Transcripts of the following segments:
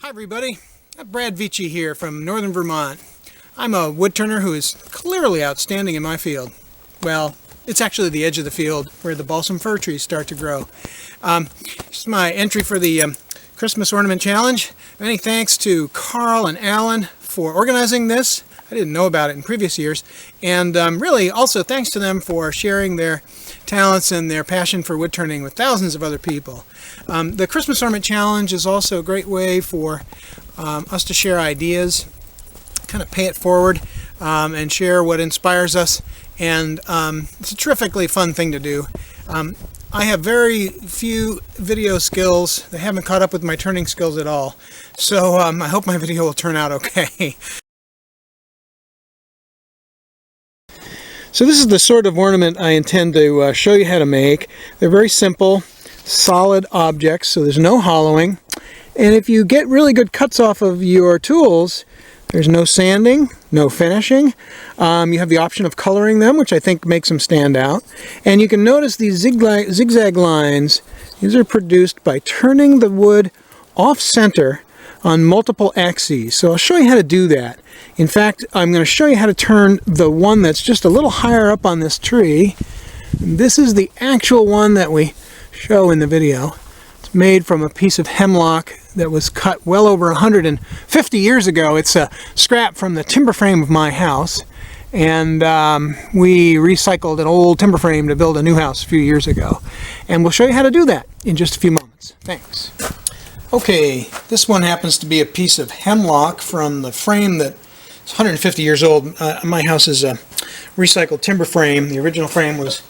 Hi everybody, Brad Vici here from northern Vermont. I'm a woodturner who is clearly outstanding in my field. Well, it's actually the edge of the field where the balsam fir trees start to grow. This is my entry for the Christmas Ornament Challenge. Many thanks to Carl and Alan for organizing this. I didn't know about it in previous years. And really also thanks to them for sharing their talents and their passion for woodturning with thousands of other people. The Christmas Ornament Challenge is also a great way for us to share ideas, kind of pay it forward, and share what inspires us. And it's a terrifically fun thing to do. I have very few video skills. They haven't caught up with my turning skills at all. So I hope my video will turn out okay. So this is the sort of ornament I intend to show you how to make. They're very simple, solid objects, so there's no hollowing. And if you get really good cuts off of your tools, there's no sanding, no finishing. You have the option of coloring them, which I think makes them stand out. And you can notice these zigzag lines. These are produced by turning the wood off-center on multiple axes. So I'll show you how to do that. In fact, I'm going to show you how to turn the one that's just a little higher up on this tree. And this is the actual one that we show in the video. It's made from a piece of hemlock that was cut well over 150 years ago. It's a scrap from the timber frame of my house. And we recycled an old timber frame to build a new house a few years ago. And we'll show you how to do that in just a few moments. Thanks. Okay, this one happens to be a piece of hemlock from the frame that is 150 years old. My house is a recycled timber frame. The original frame was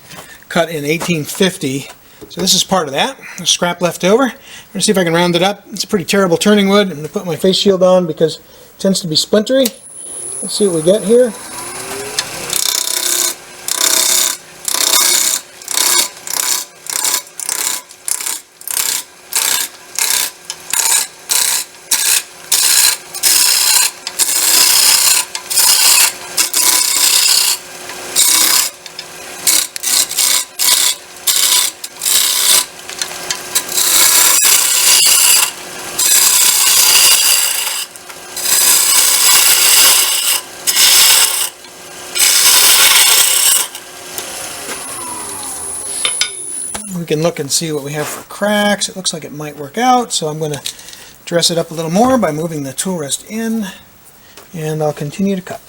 cut in 1850. So this is part of that. A scrap left over. I'm going to see if I can round it up. It's a pretty terrible turning wood. I'm going to put my face shield on because it tends to be splintery. Let's see what we get here. We can look and see what we have for cracks. It looks like it might work out, so I'm going to dress it up a little more by moving the tool rest in, and I'll continue to cut.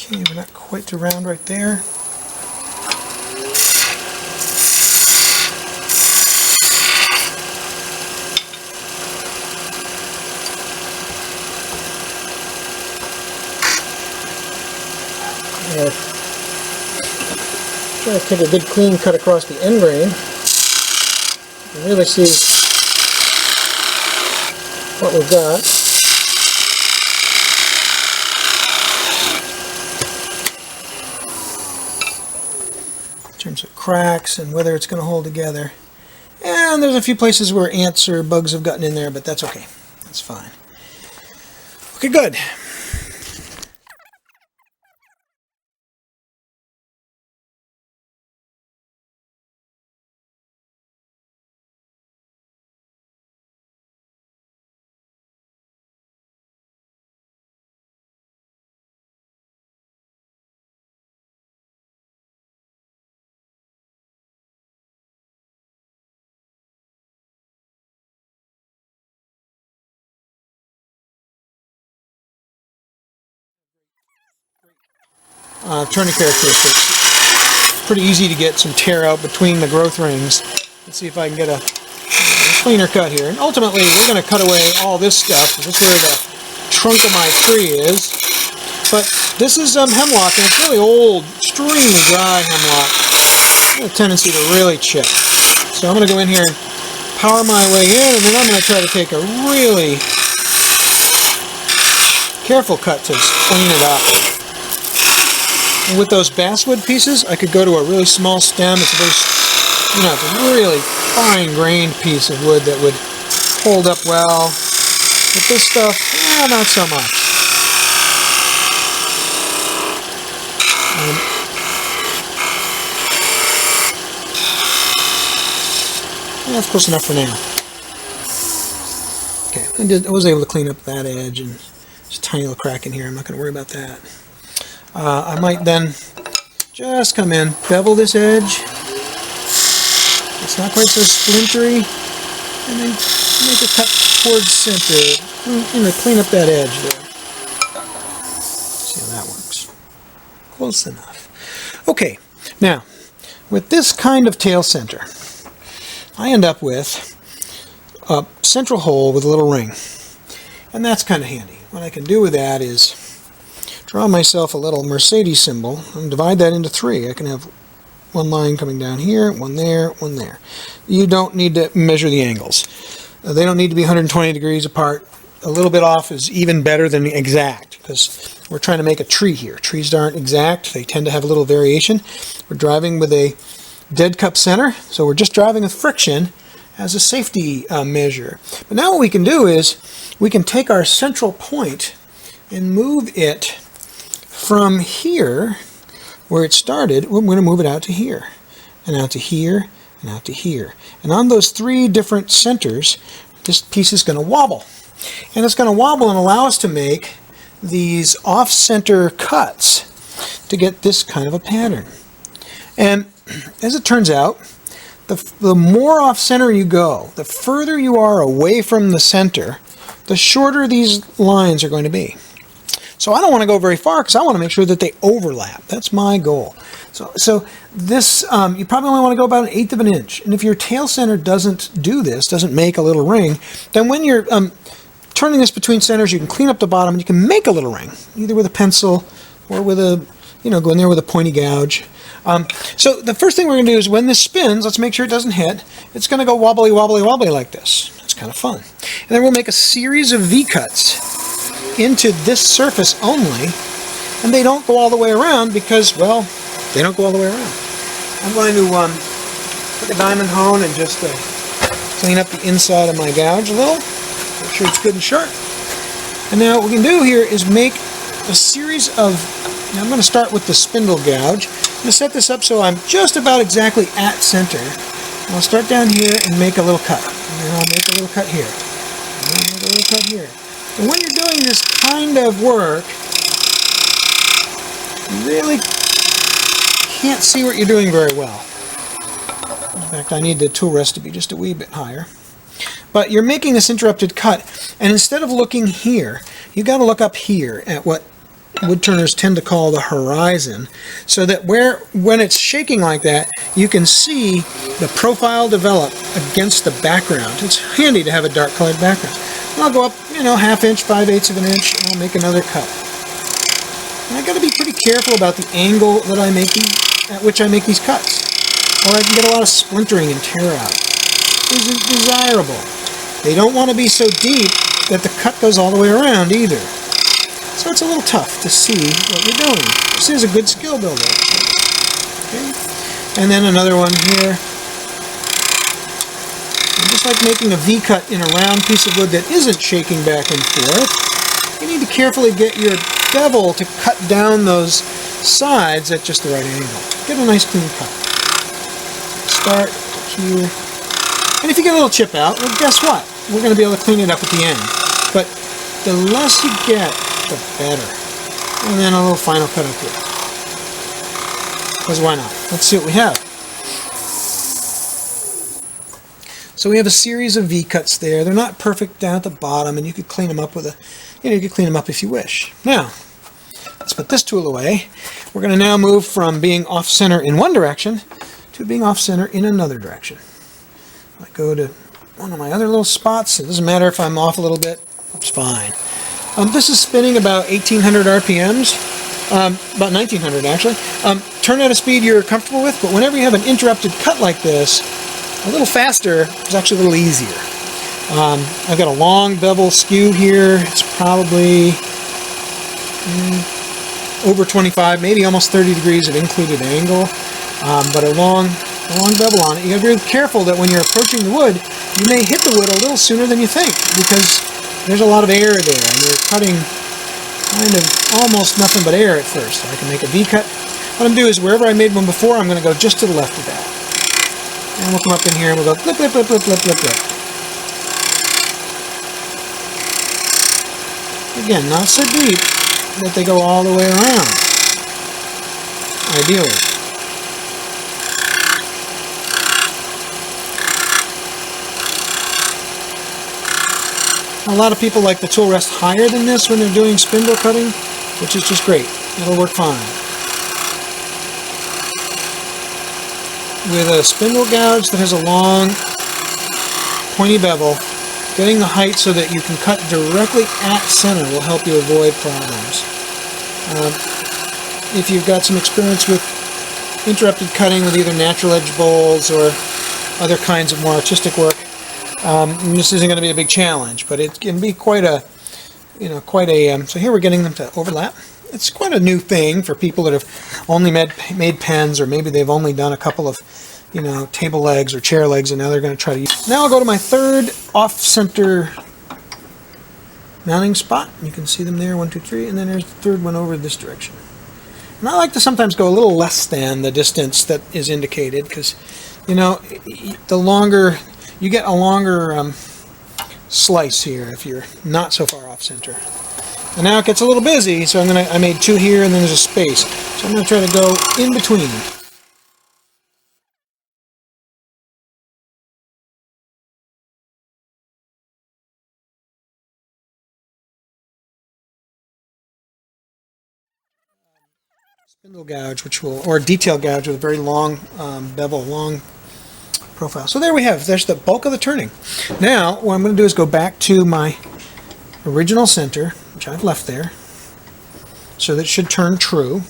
Okay, we're not quite to round right there. Try to take a good clean cut across the end grain. You can really see what we've got. In terms of cracks and whether it's going to hold together. And there's a few places where ants or bugs have gotten in there, but that's okay. That's fine. Okay, good. Turning characteristics. Pretty easy to get some tear out between the growth rings. Let's see if I can get a cleaner cut here. And ultimately, we're going to cut away all this stuff. This is where the trunk of my tree is. But this is hemlock, and it's really old, extremely dry hemlock. It has a tendency to really chip. So I'm going to go in here and power my way in, and then I'm going to try to take a really careful cut to clean it up. And with those basswood pieces, I could go to a really small stem. It's a very, it's a really fine-grained piece of wood that would hold up well. With this stuff, not so much. That's close enough for now. Okay, I was able to clean up that edge, and there's a tiny little crack in here. I'm not going to worry about that. I might then just come in, bevel this edge. It's not quite so splintery, and then make a cut towards center. Clean up that edge there. See how that works. Close enough. Okay, now with this kind of tail center, I end up with a central hole with a little ring, and that's kind of handy. What I can do with that is draw myself a little Mercedes symbol and divide that into 3. I can have one line coming down here, one there, one there. You don't need to measure the angles. They don't need to be 120 degrees apart. A little bit off is even better than exact, because we're trying to make a tree here. Trees aren't exact. They tend to have a little variation. We're driving with a dead cup center, so we're just driving with friction as a safety measure. But now what we can do is we can take our central point and move it from here, where it started. We're going to move it out to here, and out to here, and out to here. And on those 3 different centers, this piece is going to wobble. And it's going to wobble and allow us to make these off-center cuts to get this kind of a pattern. And as it turns out, the more off-center you go, the further you are away from the center, the shorter these lines are going to be. So I don't want to go very far because I want to make sure that they overlap. That's my goal. So this, you probably only want to go about 1/8 of an inch. And if your tail center doesn't do this, doesn't make a little ring, then when you're turning this between centers, you can clean up the bottom and you can make a little ring, either with a pencil or with a, go in there with a pointy gouge. So the first thing we're going to do is when this spins, let's make sure it doesn't hit. It's going to go wobbly, wobbly, wobbly like this. It's kind of fun. And then we'll make a series of V-cuts into this surface only, and they don't go all the way around because, well, they don't go all the way around. I'm going to put the diamond hone and just clean up the inside of my gouge a little, make sure it's good and sharp. And now what we can do here is make a series of, now I'm going to start with the spindle gouge. I'm going to set this up so I'm just about exactly at center. And I'll start down here and make a little cut. And then I'll make a little cut here. And then I'll make a little cut here. And when you're doing this kind of work, you really can't see what you're doing very well. In fact, I need the tool rest to be just a wee bit higher. But you're making this interrupted cut, and instead of looking here, you've got to look up here at what woodturners tend to call the horizon, so that when it's shaking like that, you can see the profile develop against the background. It's handy to have a dark colored background. And I'll go up, 1/2 inch, 5/8 of an inch, and I'll make another cut. And I've got to be pretty careful about the angle that at which I make these cuts, or I can get a lot of splintering and tear out. This isn't desirable. They don't want to be so deep that the cut goes all the way around either. So it's a little tough to see what you're doing. This is a good skill builder. Okay? And then another one here. And just like making a V-cut in a round piece of wood that isn't shaking back and forth, you need to carefully get your bevel to cut down those sides at just the right angle. Get a nice clean cut. Start here. And if you get a little chip out, well, guess what? We're going to be able to clean it up at the end. But the less you get, the better. And then a little final cut up here. Because why not? Let's see what we have. So we have a series of V-cuts there. They're not perfect down at the bottom, and you could clean them up with you could clean them up if you wish. Now, let's put this tool away. We're going to now move from being off-center in one direction to being off-center in another direction. I go to one of my other little spots. It doesn't matter if I'm off a little bit. It's fine. This is spinning about 1800 RPMs, about 1900 actually. Turn at a speed you're comfortable with, but whenever you have an interrupted cut like this, a little faster is actually a little easier. I've got a long bevel skew here. It's probably over 25, maybe almost 30 degrees of included angle, but a long bevel on it. You gotta be careful that when you're approaching the wood, you may hit the wood a little sooner than you think, because there's a lot of air there, and you're cutting kind of almost nothing but air at first. So I can make a V-cut. What I'm going to do is, wherever I made one before, I'm going to go just to the left of that. And we'll come up in here and we'll go blip, blip, blip, blip, blip, blip, blip. Again, not so deep that they go all the way around, ideally. A lot of people like the tool rest higher than this when they're doing spindle cutting, which is just great. It'll work fine. With a spindle gouge that has a long, pointy bevel, getting the height so that you can cut directly at center will help you avoid problems. If you've got some experience with interrupted cutting with either natural edge bowls or other kinds of more artistic work, this isn't going to be a big challenge, but it can be quite a, so here we're getting them to overlap. It's quite a new thing for people that have only made pens, or maybe they've only done a couple of, table legs or chair legs, and now they're going to try to use. Now I'll go to my third off-center mounting spot. You can see them there, 1, 2, 3, and then there's the third one over this direction. And I like to sometimes go a little less than the distance that is indicated, because, the longer, you get a longer slice here if you're not so far off center. And now it gets a little busy, so I made 2 here, and then there's a space. So I'm going to try to go in between. Spindle gouge, or detail gouge with a very long bevel, long profile. So there we have. There's the bulk of the turning. Now what I'm going to do is go back to my original center, which I've left there, so that it should turn true.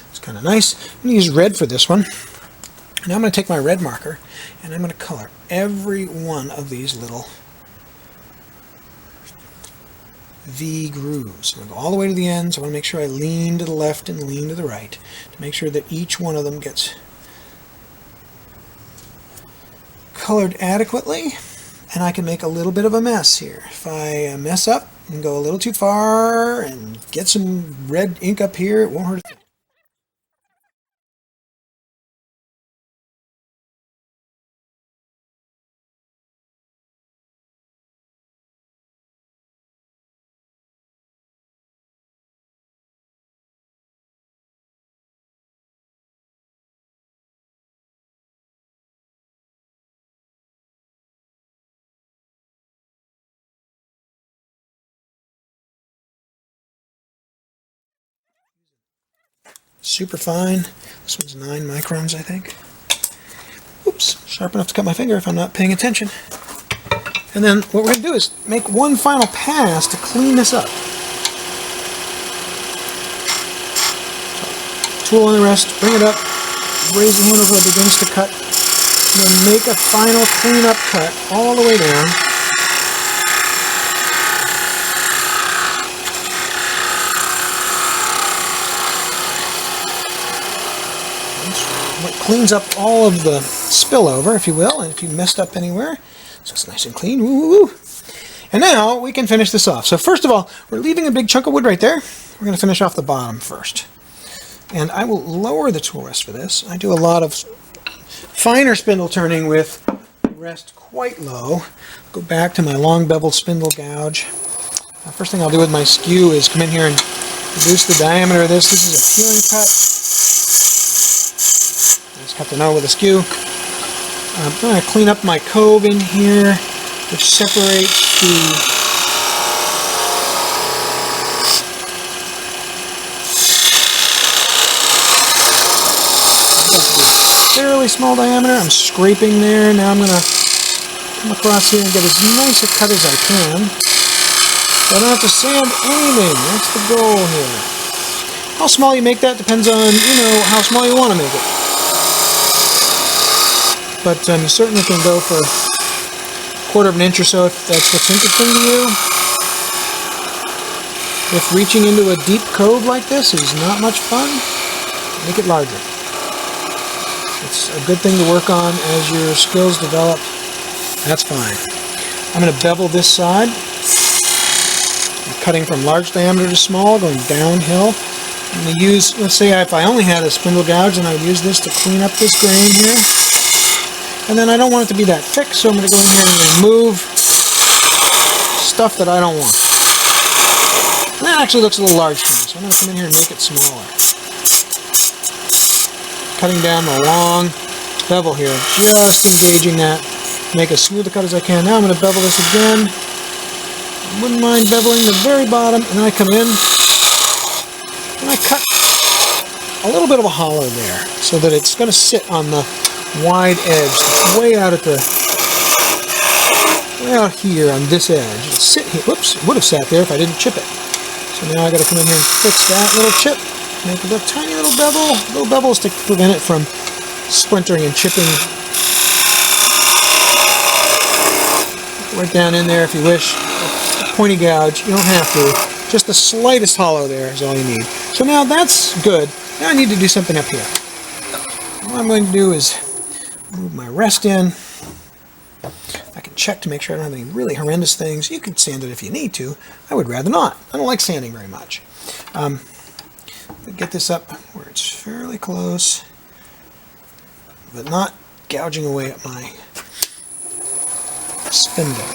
It's kind of nice. I'm going to use red for this one. Now I'm going to take my red marker and I'm going to color every one of these little V grooves. I'm going to go all the way to the ends. I want to make sure I lean to the left and lean to the right to make sure that each one of them gets colored adequately, and I can make a little bit of a mess here. If I mess up and go a little too far and get some red ink up here, it won't hurt a thing. Super fine. This one's 9 microns, I think. Oops, sharp enough to cut my finger if I'm not paying attention. And then what we're going to do is make one final pass to clean this up. Tool on the rest, bring it up, raise the handle until it begins to cut, and then make a final clean-up cut all the way down. What cleans up all of the spillover, if you will, and if you messed up anywhere, so it's nice and clean. Woo, woo, woo. And now we can finish this off. So first of all, we're leaving a big chunk of wood right there. We're going to finish off the bottom first. And I will lower the tool rest for this. I do a lot of finer spindle turning with rest quite low. Go back to my long beveled spindle gouge. First thing I'll do with my skew is come in here and reduce the diameter of this. This is a peeling cut. Just cut the nose with a skew. I'm going to clean up my cove in here, which separates the fairly small diameter. I'm scraping there. Now I'm going to come across here and get as nice a cut as I can. I don't have to sand anything. That's the goal here. How small you make that depends on, how small you want to make it. But you certainly can go for 1/4 of an inch or so if that's what's interesting to you. If reaching into a deep cove like this is not much fun, make it larger. It's a good thing to work on as your skills develop. That's fine. I'm going to bevel this side. I'm cutting from large diameter to small, going downhill. I'm going to use, let's say if I only had a spindle gouge, and I would use this to clean up this grain here. And then I don't want it to be that thick, so I'm going to go in here and remove stuff that I don't want. And that actually looks a little large to me, so I'm going to come in here and make it smaller. Cutting down the long bevel here, just engaging that, make as smooth a cut as I can. Now I'm going to bevel this again. I wouldn't mind beveling the very bottom, and then I come in and I cut a little bit of a hollow there, so that it's going to sit on the wide edge that's way out here on this edge. It'll sit here. Whoops, it would have sat there if I didn't chip it. So now I got to come in here and fix that little chip. Make a tiny little bevel. Little bevels to prevent it from splintering and chipping. Right down in there if you wish. A pointy gouge. You don't have to. Just the slightest hollow there is all you need. So now that's good. Now I need to do something up here. What I'm going to do is move my rest in. I can check to make sure I don't have any really horrendous things. You can sand it if you need to. I would rather not. I don't like sanding very much. Get this up where it's fairly close, but not gouging away at my spindle.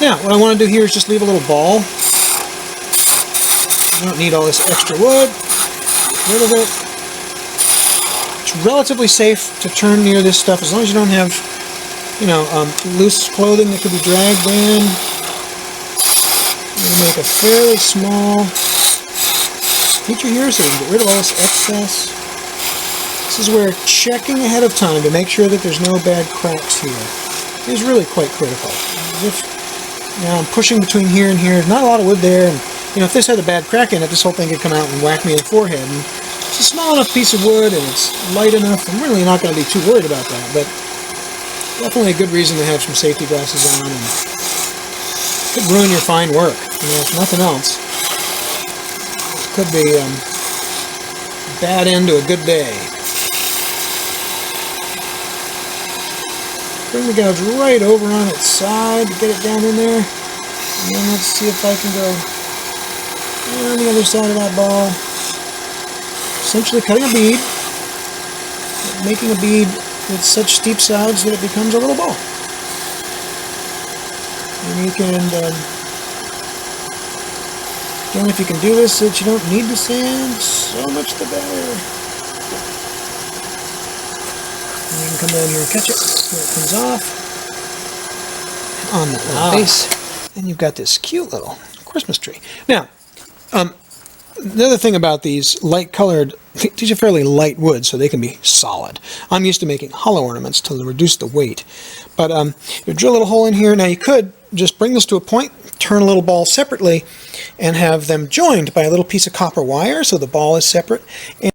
Now, what I want to do here is just leave a little ball. I don't need all this extra wood. Get rid of it. It's relatively safe to turn near this stuff as long as you don't have, loose clothing that could be dragged in. I'm going to make a fairly small feature here so we can get rid of all this excess. This is where checking ahead of time to make sure that there's no bad cracks here is really quite critical. If I'm pushing between here and here, not a lot of wood there, and if this had a bad crack in it, this whole thing could come out and whack me in the forehead. And it's a small enough piece of wood and it's light enough. I'm really not going to be too worried about that, but definitely a good reason to have some safety glasses on, and it could ruin your fine work. If nothing else, it could be a bad end to a good day. Bring the gouge right over on its side to get it down in there. And then let's see if I can go on the other side of that ball. Essentially cutting a bead, making a bead with such steep sides that it becomes a little ball. And you can, again, if you can do this so that you don't need to sand, so much the better. And you can come down here and catch it where it comes off on that little base. And you've got this cute little Christmas tree. Now, the other thing about these light-colored, these are fairly light wood, so they can be solid. I'm used to making hollow ornaments to reduce the weight. But you drill a little hole in here. Now you could just bring this to a point, turn a little ball separately, and have them joined by a little piece of copper wire, so the ball is separate. And